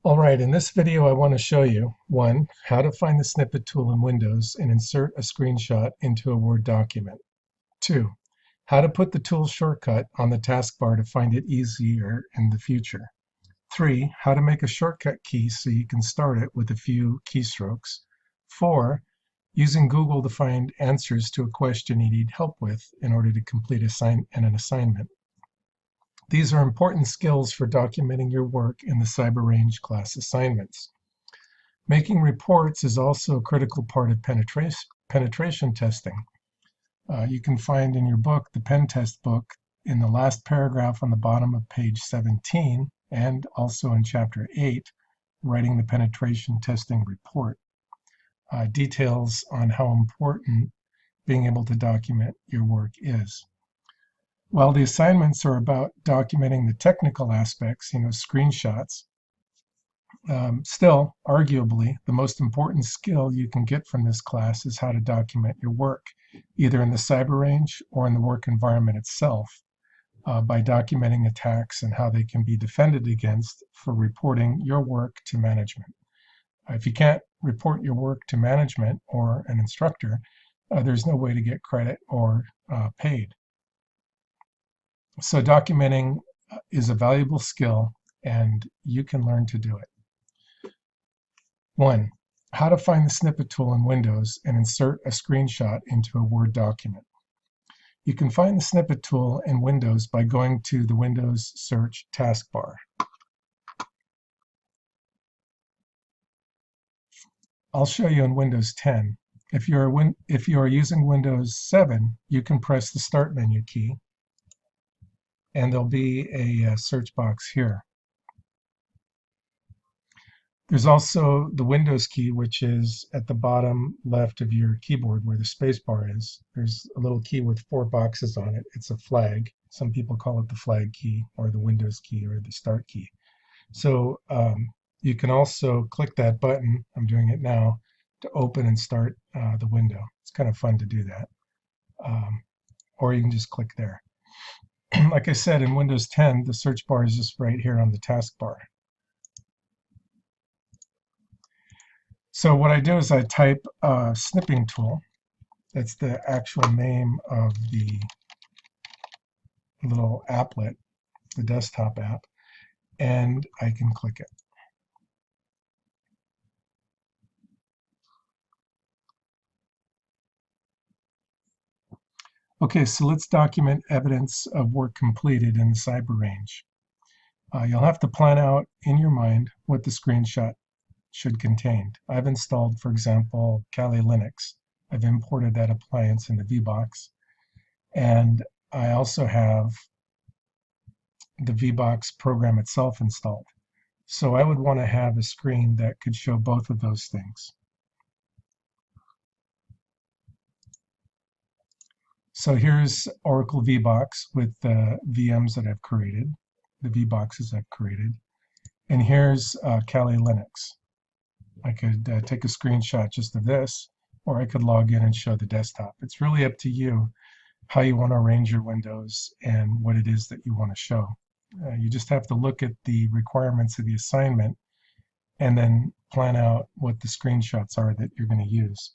Alright, in this video I want to show you 1. How to find the Snippet tool in Windows and insert a screenshot into a Word document. 2. How to put the tool shortcut on the taskbar to find it easier in the future. 3. How to make a shortcut key so you can start it with a few keystrokes. 4. Using Google to find answers to a question you need help with in order to complete an assignment. These are important skills for documenting your work in the CyberRange class assignments. Making reports is also a critical part of penetration testing. You can find in your book, the pen test book, in the last paragraph on the bottom of page 17, and also in chapter 8, writing the penetration testing report, details on how important being able to document your work is. While the assignments are about documenting the technical aspects, screenshots, still, arguably, the most important skill you can get from this class is how to document your work, either in the CyberRange or in the work environment itself, by documenting attacks and how they can be defended against for reporting your work to management. If you can't report your work to management or an instructor, there's no way to get credit or paid. So documenting is a valuable skill, and you can learn to do it. 1. How to find the Snippet tool in Windows and insert a screenshot into a Word document. You can find the Snippet tool in Windows by going to the Windows search taskbar. I'll show you in Windows 10. If you are using Windows 7, you can press the Start menu key, and there'll be a search box here. There's also the Windows key, which is at the bottom left of your keyboard where the space bar is. There's a little key with 4 boxes on it. It's a flag. Some people call it the flag key or the Windows key or the Start key. So you can also click that button, I'm doing it now, to open and start the window. It's kind of fun to do that. Or you can just click there. Like I said, in Windows 10, the search bar is just right here on the taskbar. So what I do is I type snipping tool. That's the actual name of the little applet, the desktop app, and I can click it. Okay, so let's document evidence of work completed in the CyberRange. You'll have to plan out in your mind what the screenshot should contain. I've installed, for example, Kali Linux. I've imported that appliance in the VBox. And I also have the VBox program itself installed. So I would want to have a screen that could show both of those things. So here's Oracle VBox with the VMs that I've created, the VBoxes I've created. And here's Kali Linux. I could take a screenshot just of this, or I could log in and show the desktop. It's really up to you how you want to arrange your windows and what it is that you want to show. You just have to look at the requirements of the assignment and then plan out what the screenshots are that you're going to use.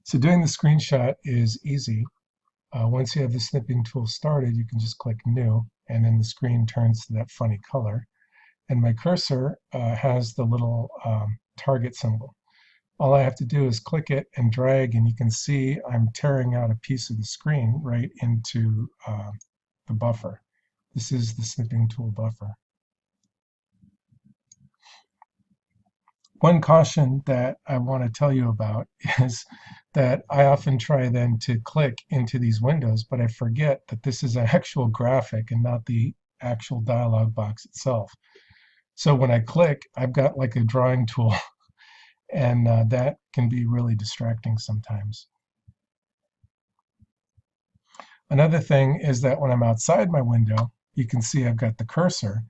So doing the screenshot is easy. Once you have the snipping tool started, you can just click New, and then the screen turns to that funny color. And my cursor has the little target symbol. All I have to do is click it and drag, and you can see I'm tearing out a piece of the screen right into the buffer. This is the snipping tool buffer. One caution that I want to tell you about is that I often try then to click into these windows, but I forget that this is an actual graphic and not the actual dialog box itself. So when I click, I've got like a drawing tool, and that can be really distracting sometimes. Another thing is that when I'm outside my window, you can see I've got the cursor,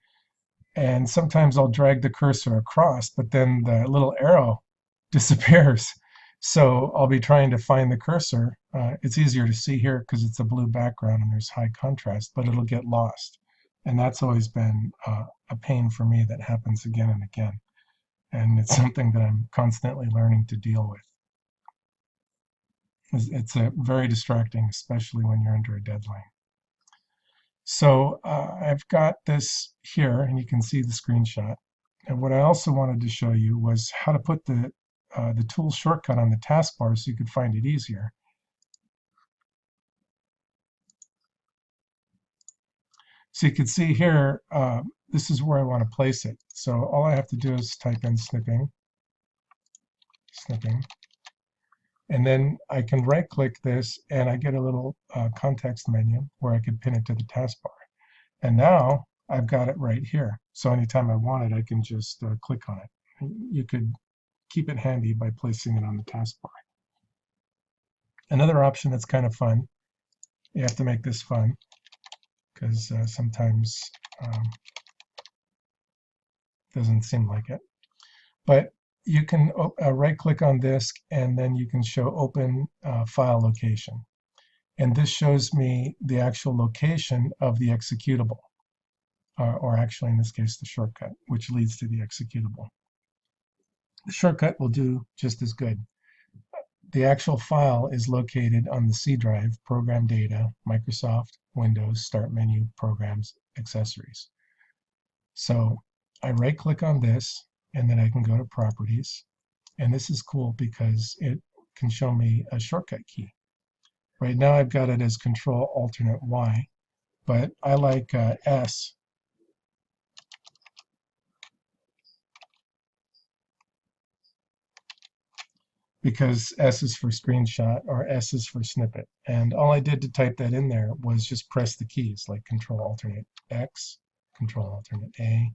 and sometimes I'll drag the cursor across, but then the little arrow disappears. So I'll be trying to find the cursor. It's easier to see here because it's a blue background and there's high contrast, but it'll get lost. And that's always been a pain for me that happens again and again. And it's something that I'm constantly learning to deal with. It's a very distracting, especially when you're under a deadline. So I've got this here, and you can see the screenshot. And what I also wanted to show you was how to put the tool shortcut on the taskbar so you could find it easier. So you can see here, this is where I want to place it. So all I have to do is type in snipping, and then I can right-click this, and I get a little context menu where I can pin it to the taskbar. And now I've got it right here. So anytime I want it, I can just click on it. You could keep it handy by placing it on the taskbar. Another option that's kind of fun, you have to make this fun, because sometimes doesn't seem like it. But you can right-click on this, and then you can show open file location. And this shows me the actual location of the executable, or actually in this case, the shortcut, which leads to the executable. The shortcut will do just as good. The actual file is located on the C drive, Program Data, Microsoft, Windows, Start Menu, Programs, Accessories. So I right-click on this, and then I can go to Properties. And this is cool because it can show me a shortcut key. Right now I've got it as Control-Alternate-Y, but I like S. Because S is for screenshot, or S is for snippet. And all I did to type that in there was just press the keys, like Control-Alternate-X, Control-Alternate-A,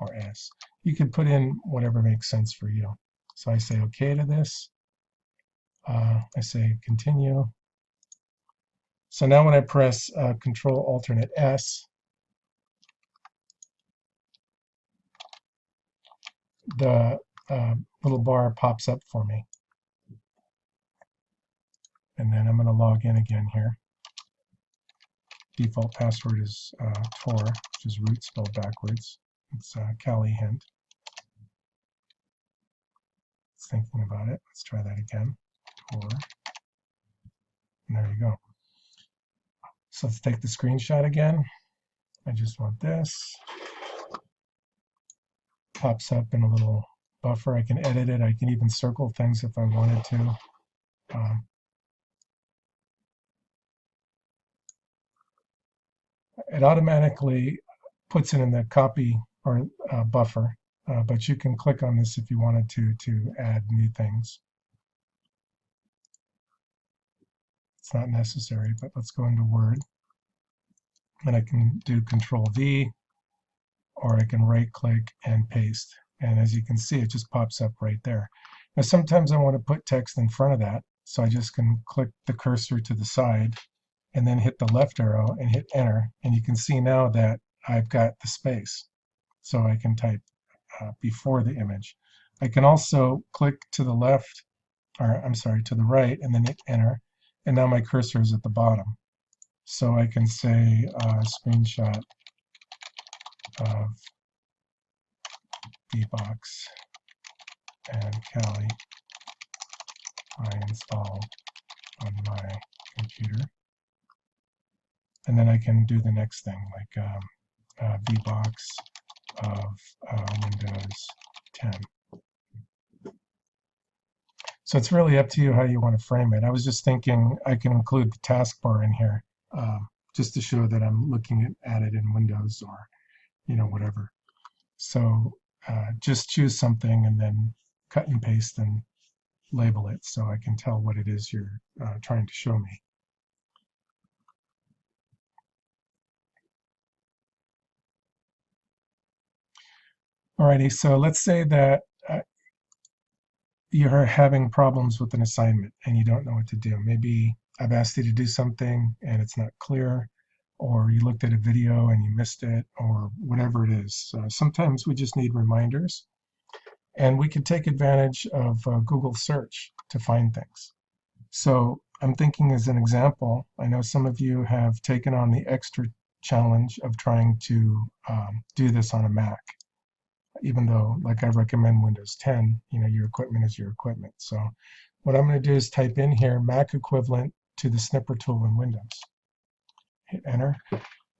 or S. You can put in whatever makes sense for you. So I say OK to this. I say Continue. So now when I press Control-Alternate-S, the little bar pops up for me. And then I'm going to log in again here. Default password is Tor, which is root spelled backwards. It's Kali hint. It's thinking about it. Let's try that again. Tor. And there you go. So let's take the screenshot again. I just want this. Pops up in a little buffer. I can edit it. I can even circle things if I wanted to. It automatically puts it in the copy or buffer, but you can click on this if you wanted to add new things. It's not necessary, but let's go into Word. And I can do Control-V, or I can right-click and paste. And as you can see, it just pops up right there. Now, sometimes I want to put text in front of that, so I just can click the cursor to the side and then hit the left arrow and hit Enter. And you can see now that I've got the space, so I can type before the image. I can also click to the left, or I'm sorry, to the right, and then hit Enter. And now my cursor is at the bottom. So I can say screenshot of VBox and Kali I installed on my computer. And then I can do the next thing, like VBox of Windows 10. So it's really up to you how you want to frame it. I was just thinking I can include the taskbar in here just to show that I'm looking at it in Windows, or whatever. So just choose something and then cut and paste and label it so I can tell what it is you're trying to show me. Alrighty, so let's say that you're having problems with an assignment and you don't know what to do. Maybe I've asked you to do something and it's not clear, or you looked at a video and you missed it, or whatever it is. Sometimes we just need reminders, and we can take advantage of Google search to find things. So I'm thinking, as an example, I know some of you have taken on the extra challenge of trying to do this on a Mac, even though, like, I recommend Windows 10. Your equipment is your equipment. So what I'm going to do is type in here Mac equivalent to the snipper tool in Windows. Hit enter.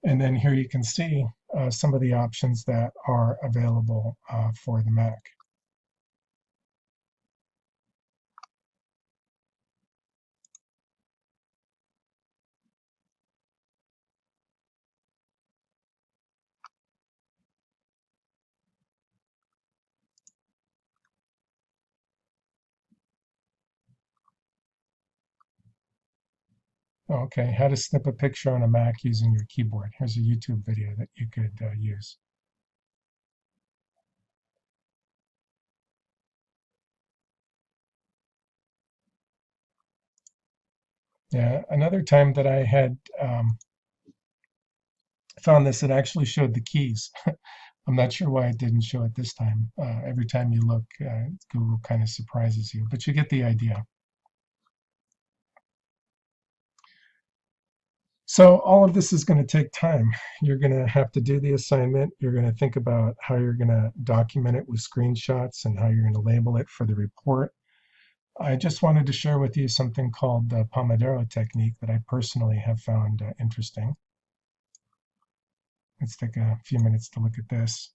And then here you can see some of the options that are available for the Mac. Okay, how to snip a picture on a Mac using your keyboard. Here's a YouTube video that you could use. Yeah, another time that I had found this, it actually showed the keys. I'm not sure why it didn't show it this time. Every time you look, Google kind of surprises you, but you get the idea. So all of this is going to take time. You're going to have to do the assignment. You're going to think about how you're going to document it with screenshots and how you're going to label it for the report. I just wanted to share with you something called the Pomodoro technique that I personally have found interesting. Let's take a few minutes to look at this.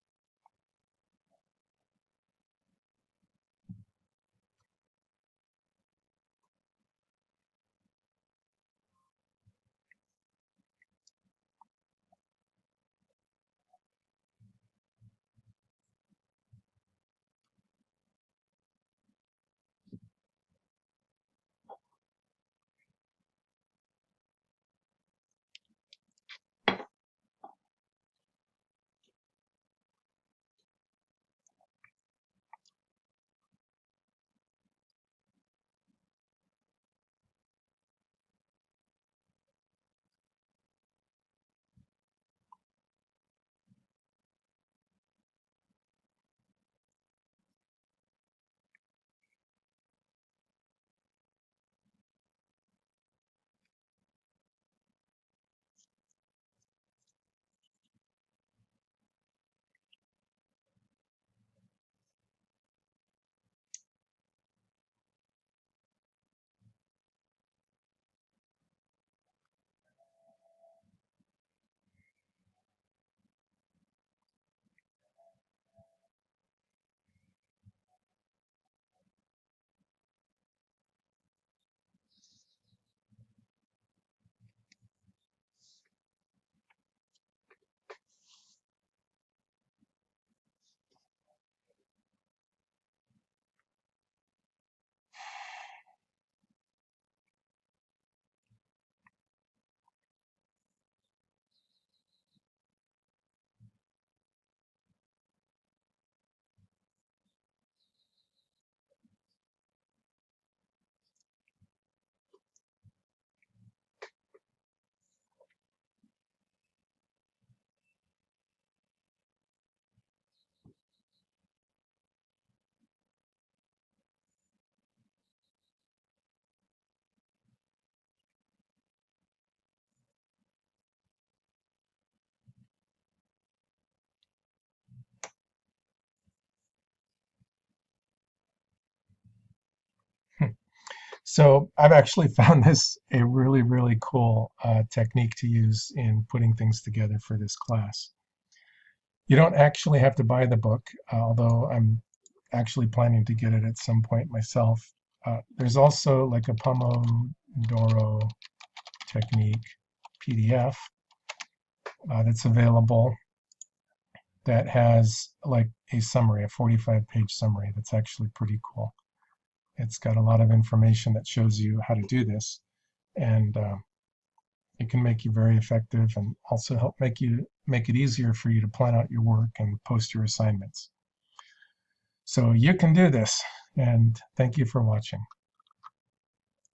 So I've actually found this a really, really cool technique to use in putting things together for this class. You don't actually have to buy the book, although I'm actually planning to get it at some point myself. There's also like a Pomodoro technique PDF that's available that has like a summary, a 45-page summary that's actually pretty cool. It's got a lot of information that shows you how to do this, and it can make you very effective and also help make it easier for you to plan out your work and post your assignments. So you can do this, and thank you for watching.